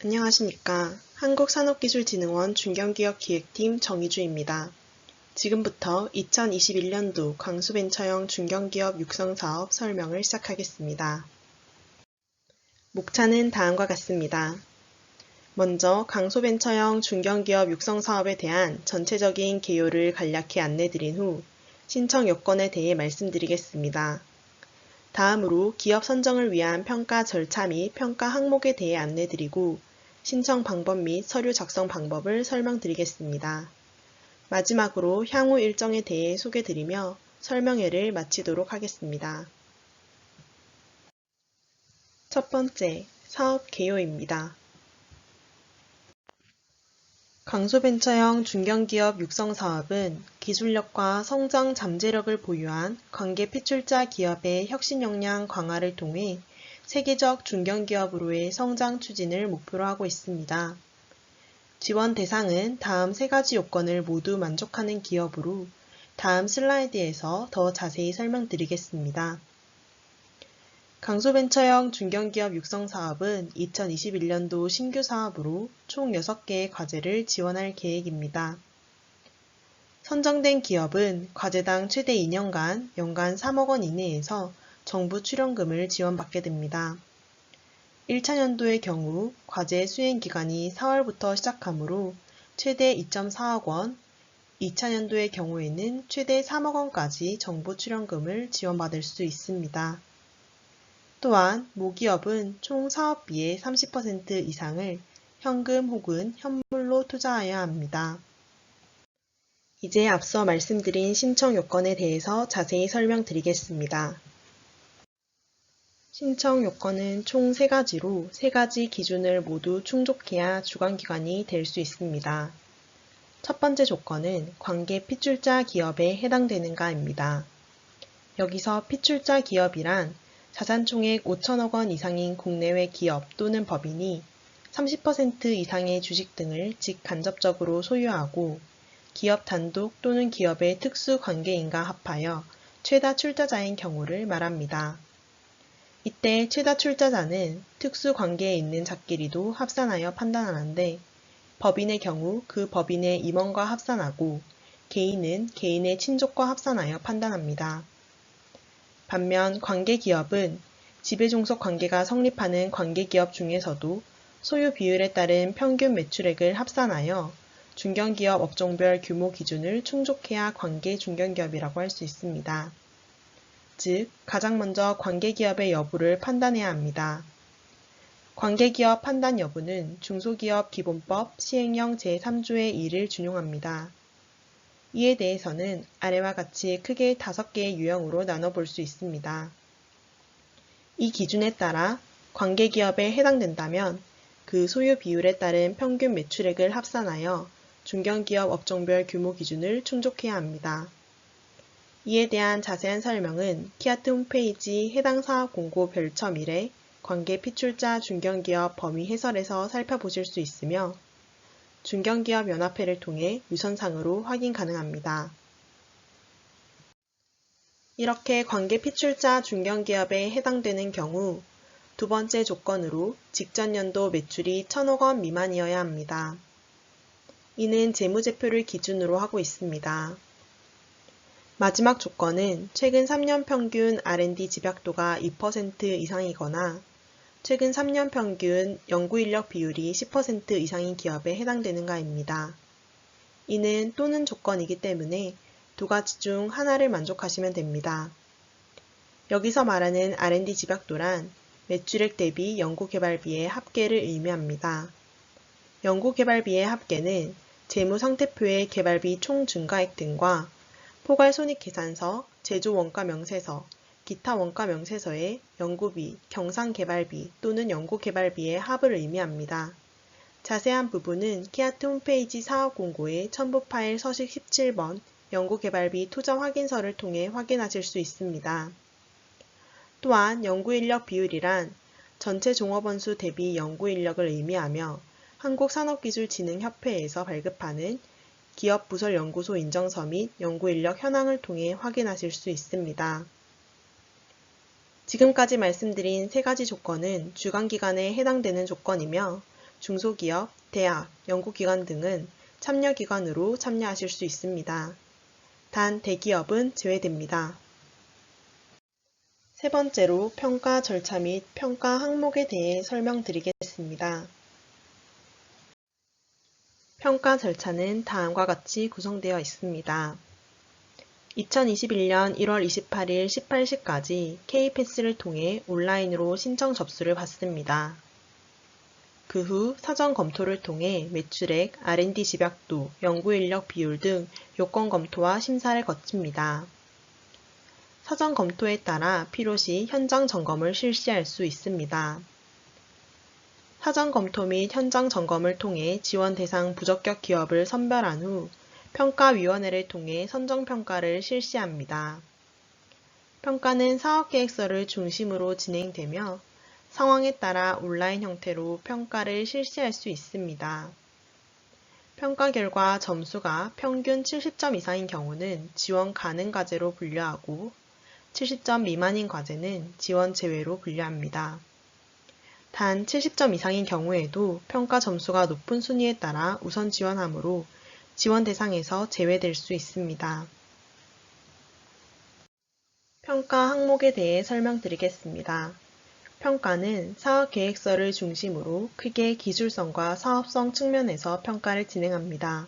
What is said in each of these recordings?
안녕하십니까. 한국산업기술진흥원 중견기업기획팀 정희주입니다. 지금부터 2021년도 광수벤처형 중견기업 육성사업 설명을 시작하겠습니다. 목차는 다음과 같습니다. 먼저 강소벤처형 중견기업 육성사업에 대한 전체적인 개요를 간략히 안내드린 후 신청 요건에 대해 말씀드리겠습니다. 다음으로 기업 선정을 위한 평가 절차 및 평가 항목에 대해 안내드리고 신청 방법 및 서류 작성 방법을 설명드리겠습니다. 마지막으로 향후 일정에 대해 소개드리며 설명회를 마치도록 하겠습니다. 첫 번째, 사업 개요입니다. 강소벤처형 중견기업 육성사업은 기술력과 성장 잠재력을 보유한 관계 피출자 기업의 혁신 역량 강화를 통해 세계적 중견기업으로의 성장 추진을 목표로 하고 있습니다. 지원 대상은 다음 세 가지 요건을 모두 만족하는 기업으로 다음 슬라이드에서 더 자세히 설명드리겠습니다. 강소벤처형 중견기업 육성사업은 2021년도 신규 사업으로 총 6개의 과제를 지원할 계획입니다. 선정된 기업은 과제당 최대 2년간 연간 3억 원 이내에서 정부 출연금을 지원받게 됩니다. 1차 연도의 경우 과제 수행 기간이 4월부터 시작하므로 최대 2.4억 원, 2차 연도의 경우에는 최대 3억 원까지 정부 출연금을 지원받을 수 있습니다. 또한 모기업은 총 사업비의 30% 이상을 현금 혹은 현물로 투자하여야 합니다. 이제 앞서 말씀드린 신청 요건에 대해서 자세히 설명드리겠습니다. 신청 요건은 총 3가지로 3가지 기준을 모두 충족해야 주관기관이 될 수 있습니다. 첫 번째 조건은 관계 피출자 기업에 해당되는가입니다. 여기서 피출자 기업이란 자산총액 5천억 원 이상인 국내외 기업 또는 법인이 30% 이상의 주식 등을 직간접적으로 소유하고 기업 단독 또는 기업의 특수 관계인과 합하여 최다 출자자인 경우를 말합니다. 이때 최다 출자자는 특수 관계에 있는 자끼리도 합산하여 판단하는데 법인의 경우 그 법인의 임원과 합산하고 개인은 개인의 친족과 합산하여 판단합니다. 반면 관계기업은 지배종속 관계가 성립하는 관계기업 중에서도 소유 비율에 따른 평균 매출액을 합산하여 중견기업 업종별 규모 기준을 충족해야 관계 중견기업이라고 할 수 있습니다. 즉, 가장 먼저 관계기업의 여부를 판단해야 합니다. 관계기업 판단 여부는 중소기업 기본법 시행령 제3조의 2를 준용합니다. 이에 대해서는 아래와 같이 크게 5개의 유형으로 나눠볼 수 있습니다. 이 기준에 따라 관계기업에 해당된다면 그 소유 비율에 따른 평균 매출액을 합산하여 중견기업 업종별 규모 기준을 충족해야 합니다. 이에 대한 자세한 설명은 키아트 홈페이지 해당 사업 공고 별첨 1에 관계 피출자 중견기업 범위 해설에서 살펴보실 수 있으며 중견기업 연합회를 통해 유선상으로 확인 가능합니다. 이렇게 관계 피출자 중견기업에 해당되는 경우 두 번째 조건으로 직전 연도 매출이 1,000억 원 미만이어야 합니다. 이는 재무제표를 기준으로 하고 있습니다. 마지막 조건은 최근 3년 평균 R&D 집약도가 2% 이상이거나 최근 3년 평균 연구인력 비율이 10% 이상인 기업에 해당되는가입니다. 이는 또는 조건이기 때문에 두 가지 중 하나를 만족하시면 됩니다. 여기서 말하는 R&D 집약도란 매출액 대비 연구개발비의 합계를 의미합니다. 연구개발비의 합계는 재무상태표의 개발비 총 증가액 등과 포괄손익계산서, 제조원가명세서, 기타 원가명세서의 연구비, 경상개발비 또는 연구개발비의 합을 의미합니다. 자세한 부분은 키아트 홈페이지 사업공고의 첨부 파일 서식 17번 연구개발비 투자 확인서를 통해 확인하실 수 있습니다. 또한 연구인력 비율이란 전체 종업원수 대비 연구인력을 의미하며 한국산업기술진흥협회에서 발급하는 기업부설연구소 인정서 및 연구인력 현황을 통해 확인하실 수 있습니다. 지금까지 말씀드린 3가지 조건은 주관기관에 해당되는 조건이며 중소기업, 대학, 연구기관 등은 참여기관으로 참여하실 수 있습니다. 단 대기업은 제외됩니다. 세 번째로 평가 절차 및 평가 항목에 대해 설명드리겠습니다. 평가 절차는 다음과 같이 구성되어 있습니다. 2021년 1월 28일 18시까지 K패스를 통해 온라인으로 신청 접수를 받습니다. 그 후 사전 검토를 통해 매출액, R&D 집약도, 연구인력 비율 등 요건 검토와 심사를 거칩니다. 사전 검토에 따라 필요시 현장 점검을 실시할 수 있습니다. 사전 검토 및 현장 점검을 통해 지원 대상 부적격 기업을 선별한 후 평가위원회를 통해 선정평가를 실시합니다. 평가는 사업계획서를 중심으로 진행되며 상황에 따라 온라인 형태로 평가를 실시할 수 있습니다. 평가 결과 점수가 평균 70점 이상인 경우는 지원 가능 과제로 분류하고 70점 미만인 과제는 지원 제외로 분류합니다. 단 70점 이상인 경우에도 평가 점수가 높은 순위에 따라 우선 지원하므로 지원 대상에서 제외될 수 있습니다. 평가 항목에 대해 설명드리겠습니다. 평가는 사업계획서를 중심으로 크게 기술성과 사업성 측면에서 평가를 진행합니다.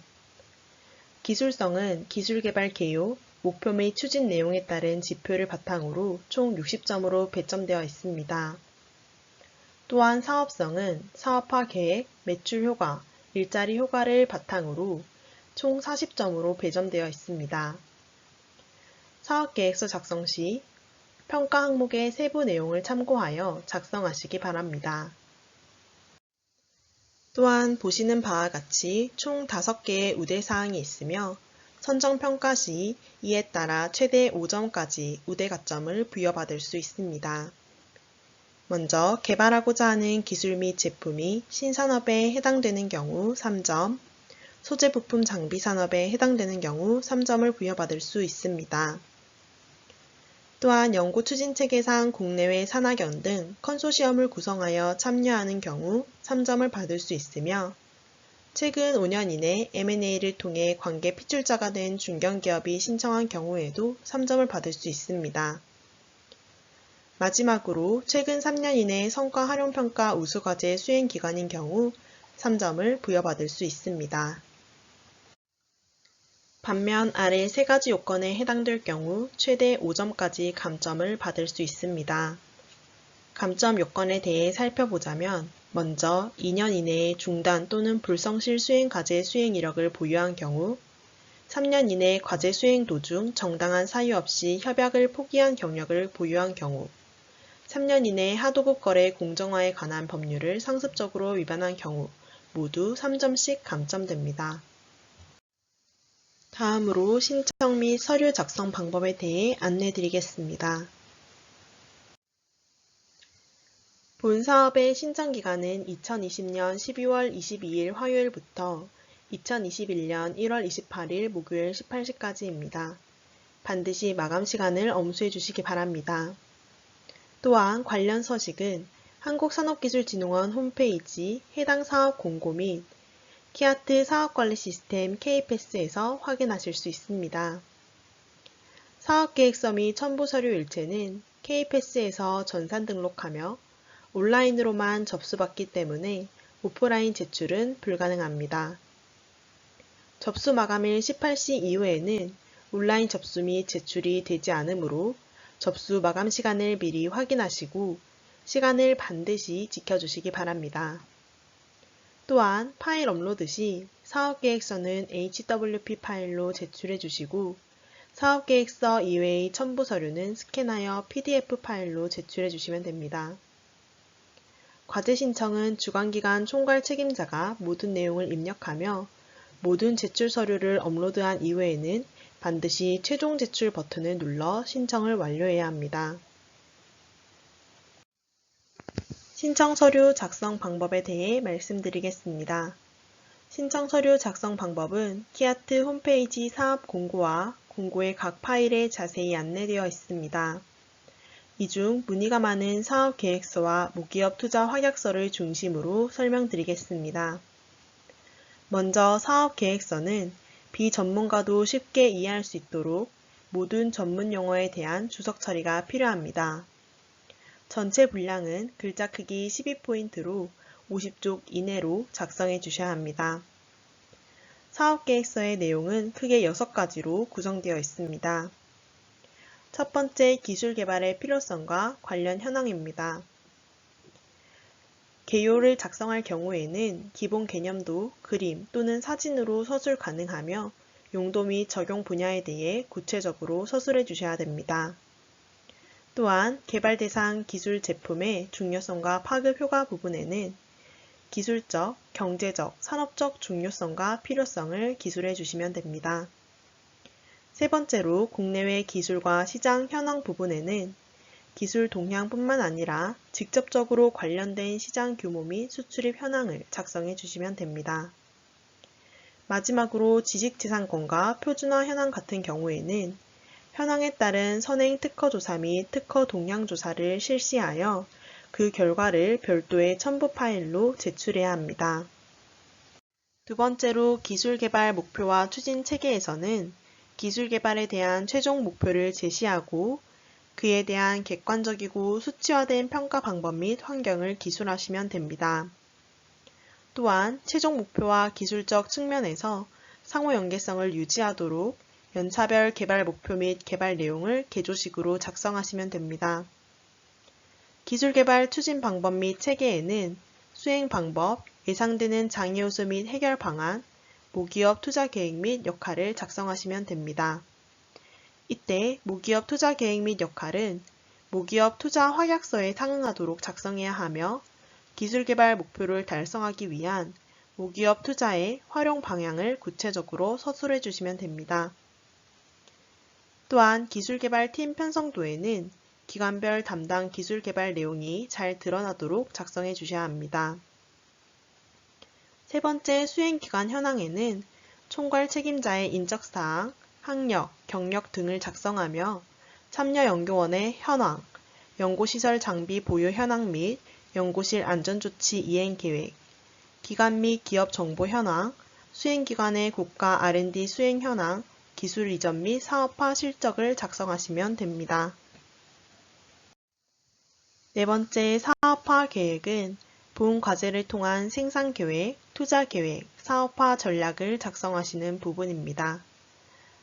기술성은 기술개발 개요, 목표 및 추진 내용에 따른 지표를 바탕으로 총 60점으로 배점되어 있습니다. 또한 사업성은 사업화 계획, 매출 효과, 일자리 효과를 바탕으로 총 40점으로 배점되어 있습니다. 사업계획서 작성 시 평가 항목의 세부 내용을 참고하여 작성하시기 바랍니다. 또한 보시는 바와 같이 총 5개의 우대사항이 있으며 선정평가 시 이에 따라 최대 5점까지 우대가점을 부여받을 수 있습니다. 먼저 개발하고자 하는 기술 및 제품이 신산업에 해당되는 경우 3점, 소재부품 장비 산업에 해당되는 경우 3점을 부여받을 수 있습니다. 또한 연구추진체계상 국내외 산학연 등 컨소시엄을 구성하여 참여하는 경우 3점을 받을 수 있으며 최근 5년 이내 M&A를 통해 관계 핏줄자가 된 중견기업이 신청한 경우에도 3점을 받을 수 있습니다. 마지막으로 최근 3년 이내 성과 활용평가 우수과제 수행기간인 경우 3점을 부여받을 수 있습니다. 반면 아래 세 가지 요건에 해당될 경우 최대 5점까지 감점을 받을 수 있습니다. 감점 요건에 대해 살펴보자면 먼저 2년 이내에 중단 또는 불성실 수행과제 수행 이력을 보유한 경우 3년 이내 과제 수행 도중 정당한 사유 없이 협약을 포기한 경력을 보유한 경우 3년 이내 하도급 거래 공정화에 관한 법률을 상습적으로 위반한 경우 모두 3점씩 감점됩니다. 다음으로 신청 및 서류 작성 방법에 대해 안내드리겠습니다. 본 사업의 신청 기간은 2020년 12월 22일 화요일부터 2021년 1월 28일 목요일 18시까지입니다. 반드시 마감 시간을 엄수해 주시기 바랍니다. 또한 관련 서식은 한국산업기술진흥원 홈페이지 해당 사업 공고 및 키아트 사업관리 시스템 K패스에서 확인하실 수 있습니다. 사업계획서 및 첨부서류 일체는 K패스에서 전산 등록하며 온라인으로만 접수받기 때문에 오프라인 제출은 불가능합니다. 접수 마감일 18시 이후에는 온라인 접수 및 제출이 되지 않으므로 접수 마감 시간을 미리 확인하시고 시간을 반드시 지켜주시기 바랍니다. 또한 파일 업로드 시 사업계획서는 HWP 파일로 제출해 주시고 사업계획서 이외의 첨부 서류는 스캔하여 PDF 파일로 제출해 주시면 됩니다. 과제 신청은 주관기관 총괄 책임자가 모든 내용을 입력하며 모든 제출 서류를 업로드한 이후에는 반드시 최종 제출 버튼을 눌러 신청을 완료해야 합니다. 신청 서류 작성 방법에 대해 말씀드리겠습니다. 신청 서류 작성 방법은 키아트 홈페이지 사업 공고와 공고의 각 파일에 자세히 안내되어 있습니다. 이 중 문의가 많은 사업계획서와 모기업 투자 확약서를 중심으로 설명드리겠습니다. 먼저 사업계획서는 비전문가도 쉽게 이해할 수 있도록 모든 전문 용어에 대한 주석 처리가 필요합니다. 전체 분량은 글자 크기 12포인트로 50쪽 이내로 작성해 주셔야 합니다. 사업계획서의 내용은 크게 6가지로 구성되어 있습니다. 첫 번째, 기술 개발의 필요성과 관련 현황입니다. 개요를 작성할 경우에는 기본 개념도 그림 또는 사진으로 서술 가능하며 용도 및 적용 분야에 대해 구체적으로 서술해 주셔야 됩니다. 또한 개발 대상 기술 제품의 중요성과 파급 효과 부분에는 기술적, 경제적, 산업적 중요성과 필요성을 기술해 주시면 됩니다. 세 번째로 국내외 기술과 시장 현황 부분에는 기술 동향뿐만 아니라 직접적으로 관련된 시장 규모 및 수출입 현황을 작성해 주시면 됩니다. 마지막으로 지식재산권과 표준화 현황 같은 경우에는 현황에 따른 선행 특허 조사 및 특허 동향 조사를 실시하여 그 결과를 별도의 첨부 파일로 제출해야 합니다. 두 번째로 기술 개발 목표와 추진 체계에서는 기술 개발에 대한 최종 목표를 제시하고 그에 대한 객관적이고 수치화된 평가 방법 및 환경을 기술하시면 됩니다. 또한 최종 목표와 기술적 측면에서 상호 연계성을 유지하도록 연차별 개발 목표 및 개발 내용을 개조식으로 작성하시면 됩니다. 기술 개발 추진 방법 및 체계에는 수행 방법, 예상되는 장애 요소 및 해결 방안, 모기업 투자 계획 및 역할을 작성하시면 됩니다. 이때 모기업 투자 계획 및 역할은 모기업 투자 확약서에 상응하도록 작성해야 하며 기술 개발 목표를 달성하기 위한 모기업 투자의 활용 방향을 구체적으로 서술해 주시면 됩니다. 또한 기술 개발 팀 편성도에는 기관별 담당 기술 개발 내용이 잘 드러나도록 작성해 주셔야 합니다. 세 번째, 수행기관 현황에는 총괄 책임자의 인적사항, 학력, 경력 등을 작성하며 참여 연구원의 현황, 연구시설 장비 보유 현황 및 연구실 안전조치 이행 계획, 기관 및 기업 정보 현황, 수행기관의 국가 R&D 수행 현황, 기술 이전 및 사업화 실적을 작성하시면 됩니다. 네 번째, 사업화 계획은 본 과제를 통한 생산 계획, 투자 계획, 사업화 전략을 작성하시는 부분입니다.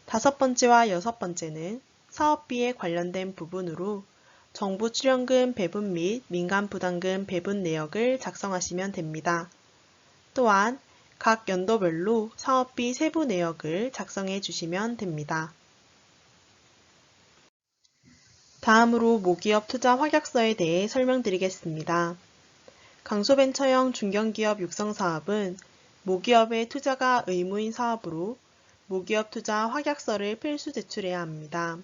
다섯 번째와 여섯 번째는 사업비에 관련된 부분으로 정부 출연금 배분 및 민간 부담금 배분 내역을 작성하시면 됩니다. 또한 각 연도별로 사업비 세부 내역을 작성해 주시면 됩니다. 다음으로 모기업 투자 확약서에 대해 설명드리겠습니다. 강소벤처형 중견기업 육성사업은 모기업의 투자가 의무인 사업으로 모기업 투자 확약서를 필수 제출해야 합니다.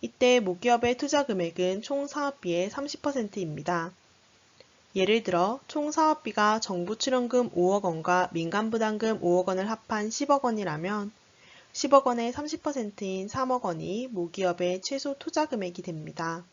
이때 모기업의 투자 금액은 총 사업비의 30%입니다. 예를 들어 총 사업비가 정부 출연금 5억 원과 민간 부담금 5억 원을 합한 10억 원이라면 10억 원의 30%인 3억 원이 모기업의 최소 투자 금액이 됩니다.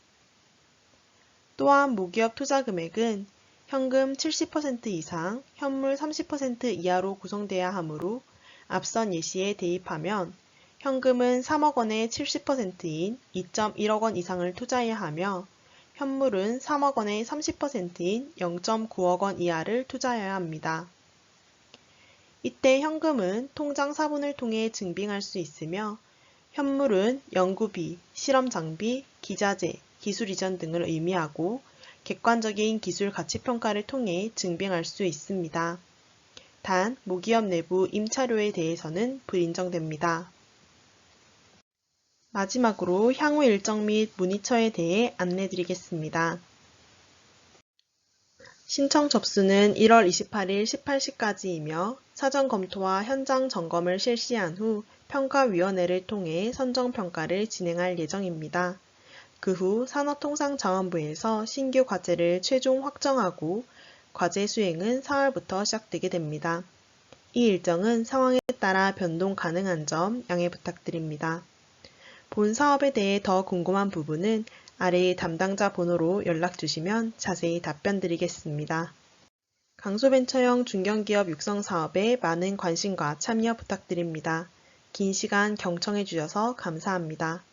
또한 모기업 투자 금액은 현금 70% 이상, 현물 30% 이하로 구성돼야 하므로 앞선 예시에 대입하면 현금은 3억 원의 70%인 2.1억 원 이상을 투자해야 하며 현물은 3억 원의 30%인 0.9억 원 이하를 투자해야 합니다. 이때 현금은 통장 사본을 통해 증빙할 수 있으며 현물은 연구비, 실험장비, 기자재, 기술 이전 등을 의미하고 객관적인 기술 가치 평가를 통해 증빙할 수 있습니다. 단, 모기업 내부 임차료에 대해서는 불인정됩니다. 마지막으로 향후 일정 및 문의처에 대해 안내드리겠습니다. 신청 접수는 1월 28일 18시까지이며 사전 검토와 현장 점검을 실시한 후 평가위원회를 통해 선정평가를 진행할 예정입니다. 그 후 산업통상자원부에서 신규 과제를 최종 확정하고 과제 수행은 4월부터 시작되게 됩니다. 이 일정은 상황에 따라 변동 가능한 점 양해 부탁드립니다. 본 사업에 대해 더 궁금한 부분은 아래의 담당자 번호로 연락 주시면 자세히 답변 드리겠습니다. 강소벤처형 중견기업 육성 사업에 많은 관심과 참여 부탁드립니다. 긴 시간 경청해 주셔서 감사합니다.